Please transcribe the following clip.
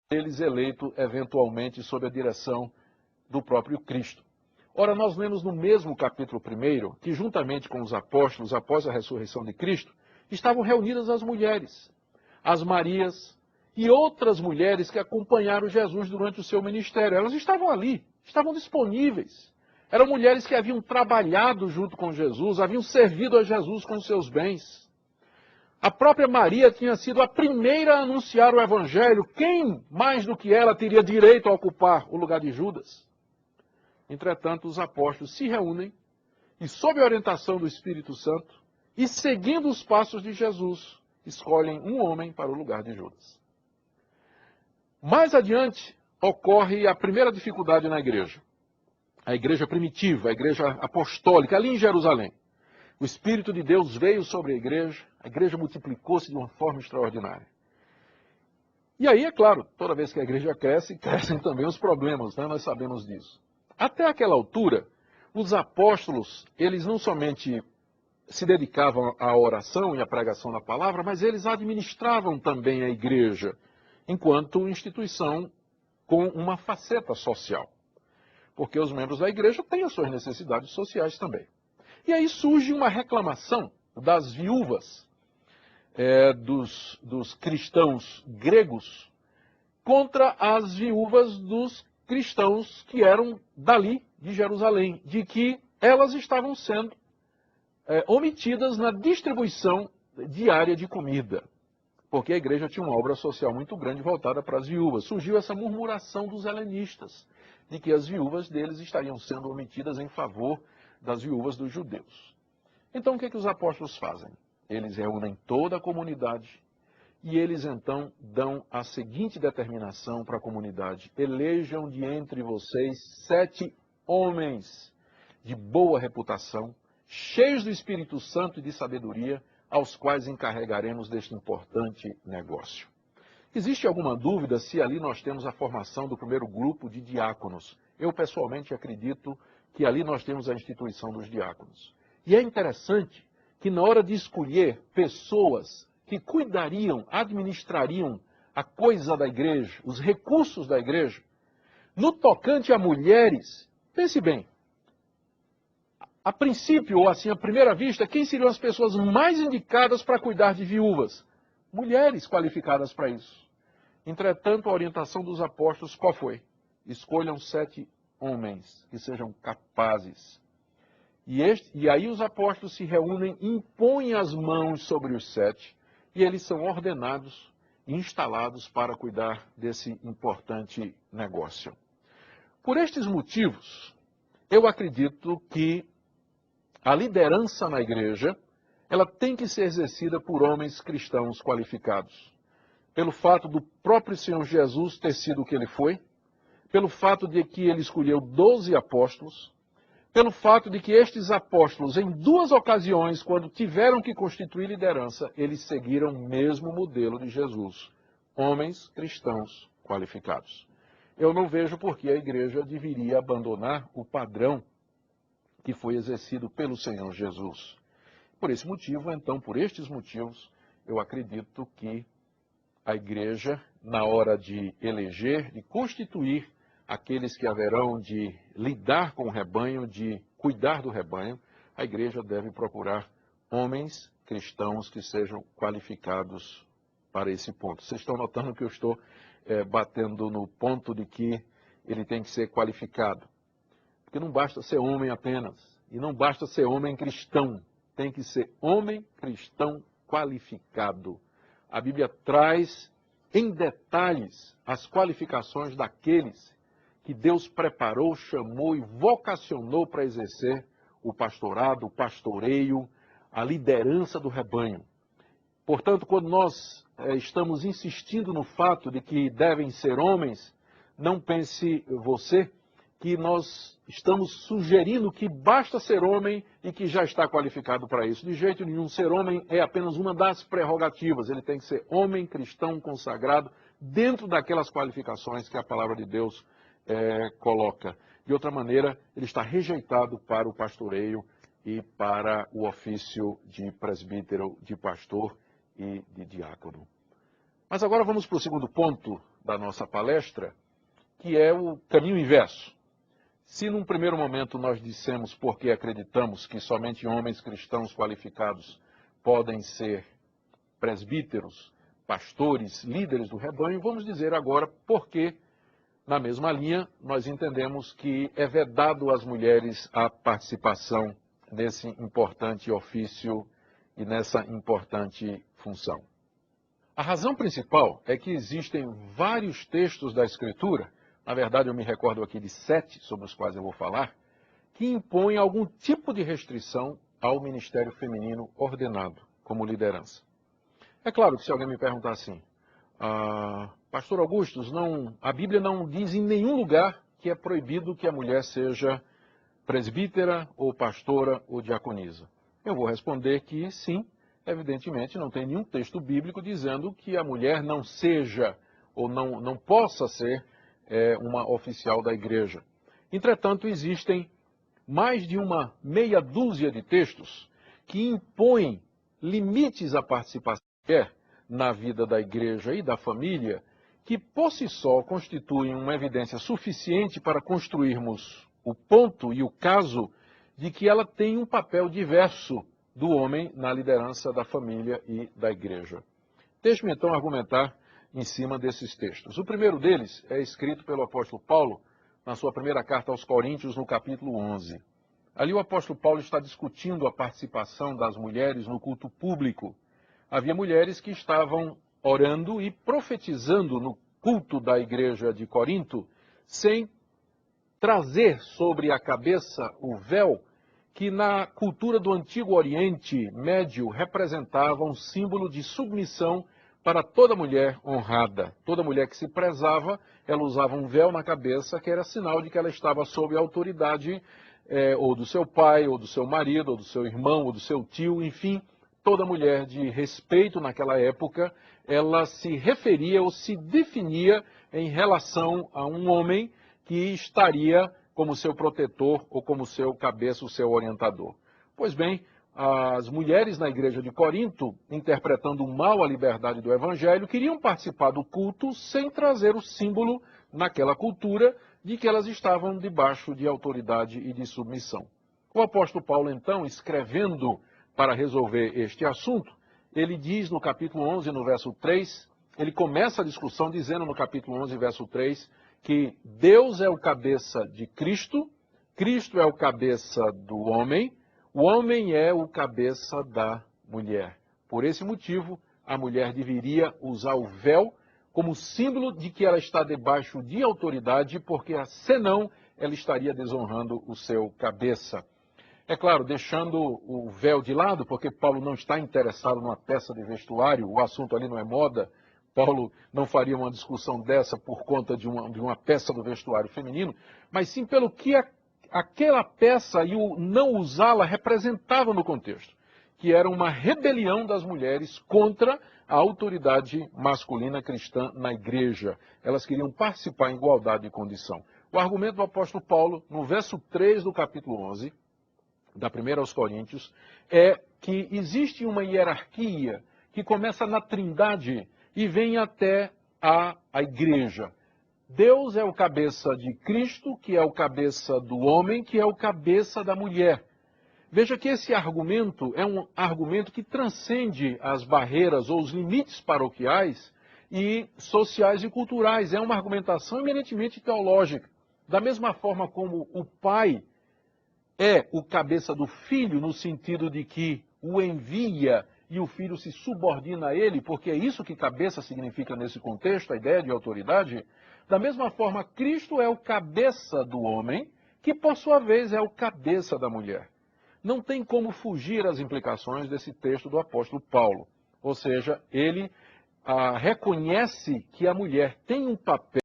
deles eleito eventualmente sob a direção do próprio Cristo. Ora, nós lemos no mesmo capítulo 1 que, juntamente com os apóstolos, após a ressurreição de Cristo, estavam reunidas as mulheres, as Marias e outras mulheres que acompanharam Jesus durante o seu ministério. Elas estavam ali, estavam disponíveis. Eram mulheres que haviam trabalhado junto com Jesus, haviam servido a Jesus com seus bens. A própria Maria tinha sido a primeira a anunciar o Evangelho. Quem, mais do que ela, teria direito a ocupar o lugar de Judas? Entretanto, os apóstolos se reúnem e, sob a orientação do Espírito Santo, e seguindo os passos de Jesus, escolhem um homem para o lugar de Judas. Mais adiante, ocorre a primeira dificuldade na igreja. A igreja primitiva, a igreja apostólica, ali em Jerusalém. O Espírito de Deus veio sobre a igreja multiplicou-se de uma forma extraordinária. E aí, é claro, toda vez que a igreja cresce, crescem também os problemas, né? Nós sabemos disso. Até aquela altura, os apóstolos, eles não somente se dedicavam à oração e à pregação da palavra, mas eles administravam também a igreja, enquanto instituição com uma faceta social. Porque os membros da igreja têm as suas necessidades sociais também. E aí surge uma reclamação das viúvas dos cristãos gregos contra as viúvas dos cristãos que eram dali, de Jerusalém, de que elas estavam sendo omitidas na distribuição diária de comida, porque a igreja tinha uma obra social muito grande voltada para as viúvas. Surgiu essa murmuração dos helenistas, de que as viúvas deles estariam sendo omitidas em favor das viúvas dos judeus. Então, o que os apóstolos fazem? Eles reúnem toda a comunidade e eles então dão a seguinte determinação para a comunidade: elejam de entre vocês 7 homens de boa reputação, cheios do Espírito Santo e de sabedoria, aos quais encarregaremos deste importante negócio. Existe alguma dúvida se ali nós temos a formação do primeiro grupo de diáconos? Eu, pessoalmente, acredito que ali nós temos a instituição dos diáconos. E é interessante que na hora de escolher pessoas que cuidariam, administrariam a coisa da igreja, os recursos da igreja, no tocante a mulheres, pense bem, a princípio, ou assim, à primeira vista, quem seriam as pessoas mais indicadas para cuidar de viúvas? Mulheres qualificadas para isso. Entretanto, a orientação dos apóstolos qual foi? Escolham 7 homens que sejam capazes. E aí os apóstolos se reúnem, impõem as mãos sobre os 7, e eles são ordenados e instalados para cuidar desse importante negócio. Por estes motivos, eu acredito que a liderança na igreja, ela tem que ser exercida por homens cristãos qualificados. Pelo fato do próprio Senhor Jesus ter sido o que ele foi, pelo fato de que ele escolheu 12 apóstolos, pelo fato de que estes apóstolos, em 2 ocasiões, quando tiveram que constituir liderança, eles seguiram o mesmo modelo de Jesus. Homens cristãos qualificados. Eu não vejo por que a igreja deveria abandonar o padrão que foi exercido pelo Senhor Jesus. Por esse motivo, então, por estes motivos, eu acredito que a igreja, na hora de eleger, de constituir aqueles que haverão de lidar com o rebanho, de cuidar do rebanho, a igreja deve procurar homens cristãos que sejam qualificados para esse ponto. Vocês estão notando que eu estou batendo no ponto de que ele tem que ser qualificado. Porque não basta ser homem apenas, e não basta ser homem cristão, tem que ser homem cristão qualificado. A Bíblia traz em detalhes as qualificações daqueles que Deus preparou, chamou e vocacionou para exercer o pastorado, o pastoreio, a liderança do rebanho. Portanto, quando nós estamos insistindo no fato de que devem ser homens, não pense você que nós estamos sugerindo que basta ser homem e que já está qualificado para isso. De jeito nenhum, ser homem é apenas uma das prerrogativas. Ele tem que ser homem, cristão, consagrado, dentro daquelas qualificações que a palavra de Deus coloca. De outra maneira, ele está rejeitado para o pastoreio e para o ofício de presbítero, de pastor e de diácono. Mas agora vamos para o segundo ponto da nossa palestra, que é o caminho inverso. Se num primeiro momento nós dissemos porque acreditamos que somente homens cristãos qualificados podem ser presbíteros, pastores, líderes do rebanho, vamos dizer agora porque, na mesma linha, nós entendemos que é vedado às mulheres a participação nesse importante ofício e nessa importante função. A razão principal é que existem vários textos da Escritura, na verdade eu me recordo aqui de 7 sobre os quais eu vou falar, que impõem algum tipo de restrição ao ministério feminino ordenado como liderança. É claro que se alguém me perguntar assim, Pastor Augustus, a Bíblia não diz em nenhum lugar que é proibido que a mulher seja presbítera ou pastora ou diaconisa. Eu vou responder que sim, evidentemente não tem nenhum texto bíblico dizendo que a mulher não seja ou não possa ser uma oficial da igreja. Entretanto, existem mais de uma meia dúzia de textos que impõem limites à participação da mulher na vida da igreja e da família, que por si só constituem uma evidência suficiente para construirmos o ponto e o caso de que ela tem um papel diverso do homem na liderança da família e da igreja. Deixe-me então argumentar em cima desses textos. O primeiro deles é escrito pelo apóstolo Paulo na sua primeira carta aos Coríntios, no capítulo 11. Ali o apóstolo Paulo está discutindo a participação das mulheres no culto público. Havia mulheres que estavam orando e profetizando no culto da igreja de Corinto, sem trazer sobre a cabeça o véu que na cultura do Antigo Oriente Médio representava um símbolo de submissão para toda mulher honrada. Toda mulher que se prezava, ela usava um véu na cabeça, que era sinal de que ela estava sob a autoridade ou do seu pai, ou do seu marido, ou do seu irmão, ou do seu tio, enfim, toda mulher de respeito naquela época, ela se referia ou se definia em relação a um homem que estaria como seu protetor ou como seu cabeça, o seu orientador. Pois bem, as mulheres na igreja de Corinto, interpretando mal a liberdade do evangelho, queriam participar do culto sem trazer o símbolo naquela cultura de que elas estavam debaixo de autoridade e de submissão. O apóstolo Paulo, então, escrevendo para resolver este assunto, ele diz no capítulo 11, no verso 3, ele começa a discussão dizendo no capítulo 11, verso 3, que Deus é o cabeça de Cristo, Cristo é o cabeça do homem, o homem é o cabeça da mulher. Por esse motivo, a mulher deveria usar o véu como símbolo de que ela está debaixo de autoridade, porque senão ela estaria desonrando o seu cabeça. É claro, deixando o véu de lado, porque Paulo não está interessado numa peça de vestuário, o assunto ali não é moda, Paulo não faria uma discussão dessa por conta de uma peça do vestuário feminino, mas sim pelo que aquela peça e o não usá-la representavam no contexto, que era uma rebelião das mulheres contra a autoridade masculina cristã na igreja. Elas queriam participar em igualdade de condição. O argumento do apóstolo Paulo, no verso 3 do capítulo 11, da 1 aos Coríntios, é que existe uma hierarquia que começa na Trindade e vem até a igreja. Deus é o cabeça de Cristo, que é o cabeça do homem, que é o cabeça da mulher. Veja que esse argumento é um argumento que transcende as barreiras ou os limites paroquiais e sociais e culturais. É uma argumentação eminentemente teológica. Da mesma forma como o pai é o cabeça do filho, no sentido de que o envia e o filho se subordina a ele, porque é isso que cabeça significa nesse contexto, a ideia de autoridade. Da mesma forma, Cristo é o cabeça do homem, que por sua vez é o cabeça da mulher. Não tem como fugir às implicações desse texto do apóstolo Paulo. Ou seja, ele reconhece que a mulher tem um papel